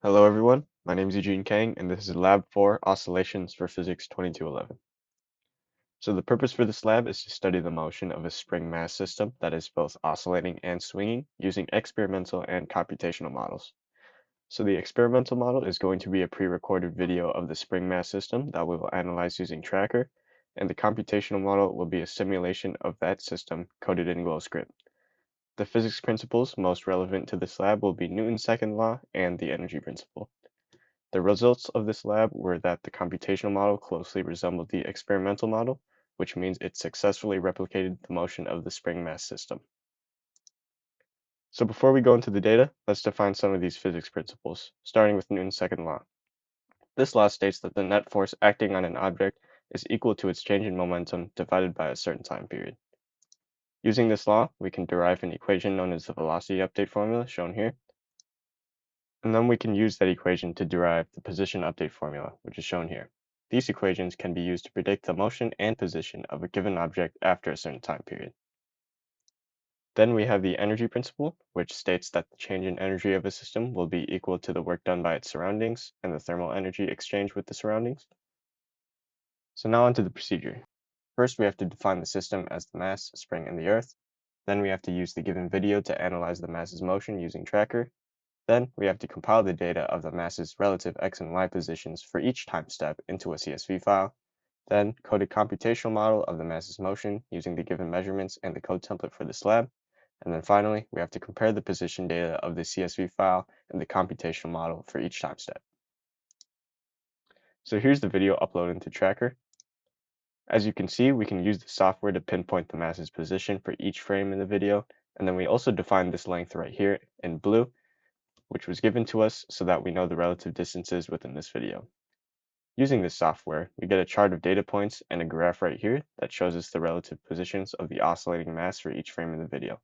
Hello everyone, my name is Eugene Kang and this is Lab 4 Oscillations for Physics 2211. So the purpose for this lab is to study the motion of a spring mass system that is both oscillating and swinging using experimental and computational models. So the experimental model is going to be a pre-recorded video of the spring mass system that we will analyze using Tracker, and the computational model will be a simulation of that system coded in GlowScript. The physics principles most relevant to this lab will be Newton's second law and the energy principle. The results of this lab were that the computational model closely resembled the experimental model, which means it successfully replicated the motion of the spring mass system. So before we go into the data, let's define some of these physics principles, starting with Newton's second law. This law states that the net force acting on an object is equal to its change in momentum divided by a certain time period. Using this law, we can derive an equation known as the velocity update formula, shown here. And then we can use that equation to derive the position update formula, which is shown here. These equations can be used to predict the motion and position of a given object after a certain time period. Then we have the energy principle, which states that the change in energy of a system will be equal to the work done by its surroundings and the thermal energy exchange with the surroundings. So now onto the procedure. First, we have to define the system as the mass, spring, and the earth. Then we have to use the given video to analyze the mass's motion using Tracker. Then we have to compile the data of the mass's relative x and y positions for each time step into a CSV file, then code a computational model of the mass's motion using the given measurements and the code template for this lab, and then finally we have to compare the position data of the CSV file and the computational model for each time step. So here's the video uploaded into Tracker. As you can see, we can use the software to pinpoint the mass's position for each frame in the video, and then we also define this length right here in blue, which was given to us so that we know the relative distances within this video. Using this software, we get a chart of data points and a graph right here that shows us the relative positions of the oscillating mass for each frame in the video.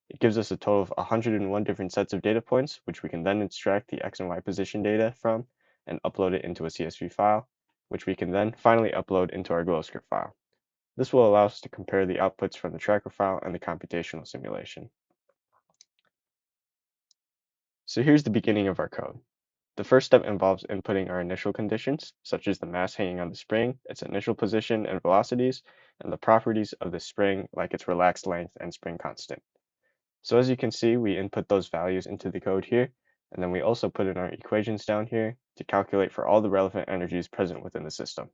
It gives us a total of 101 different sets of data points, which we can then extract the x and y position data from and upload it into a CSV file, which we can then finally upload into our GlowScript file. This will allow us to compare the outputs from the Tracker file and the computational simulation. So here's the beginning of our code. The first step involves inputting our initial conditions, such as the mass hanging on the spring, its initial position and velocities, and the properties of the spring, like its relaxed length and spring constant. So as you can see, we input those values into the code here, and then we also put in our equations down here to calculate for all the relevant energies present within the system.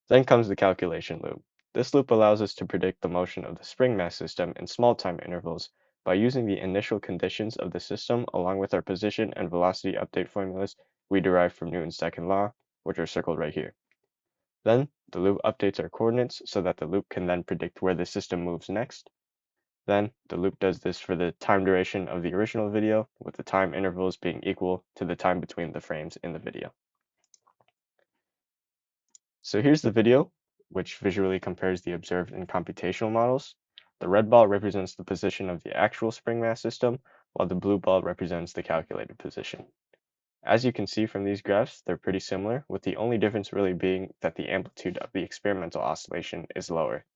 Then comes the calculation loop. This loop allows us to predict the motion of the spring mass system in small time intervals by using the initial conditions of the system along with our position and velocity update formulas we derived from Newton's second law, which are circled right here. Then the loop updates our coordinates so that the loop can then predict where the system moves next. Then the loop does this for the time duration of the original video, with the time intervals being equal to the time between the frames in the video. So here's the video, which visually compares the observed and computational models. The red ball represents the position of the actual spring mass system, while the blue ball represents the calculated position. As you can see from these graphs, they're pretty similar, with the only difference really being that the amplitude of the experimental oscillation is lower.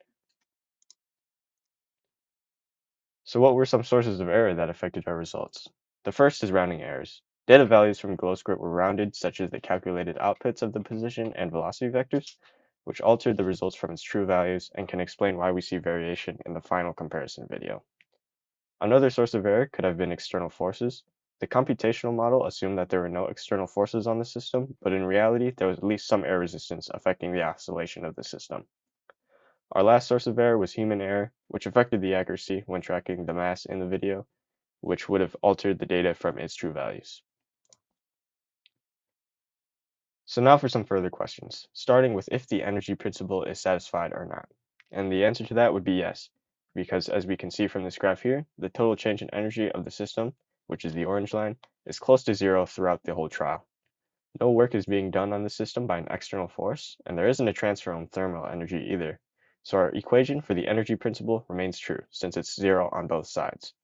So what were some sources of error that affected our results? The first is rounding errors. Data values from GlowScript were rounded, such as the calculated outputs of the position and velocity vectors, which altered the results from its true values and can explain why we see variation in the final comparison video. Another source of error could have been external forces. The computational model assumed that there were no external forces on the system, but in reality, there was at least some air resistance affecting the oscillation of the system. Our last source of error was human error, which affected the accuracy when tracking the mass in the video, which would have altered the data from its true values. So now for some further questions, starting with if the energy principle is satisfied or not. And the answer to that would be yes, because as we can see from this graph here, the total change in energy of the system, which is the orange line, is close to zero throughout the whole trial. No work is being done on the system by an external force, and there isn't a transfer on thermal energy either. So our equation for the energy principle remains true, since it's zero on both sides.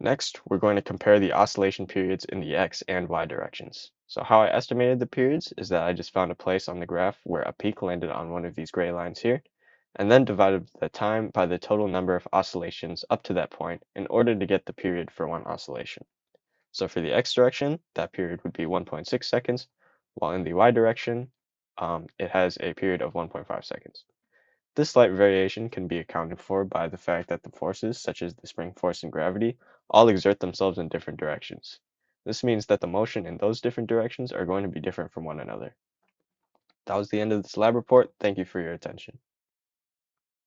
Next, we're going to compare the oscillation periods in the x and y directions. So how I estimated the periods is that I just found a place on the graph where a peak landed on one of these gray lines here, and then divided the time by the total number of oscillations up to that point in order to get the period for one oscillation. So for the x direction, that period would be 1.6 seconds, while in the y direction, it has a period of 1.5 seconds. This slight variation can be accounted for by the fact that the forces, such as the spring force and gravity, all exert themselves in different directions. This means that the motion in those different directions are going to be different from one another. That was the end of this lab report. Thank you for your attention.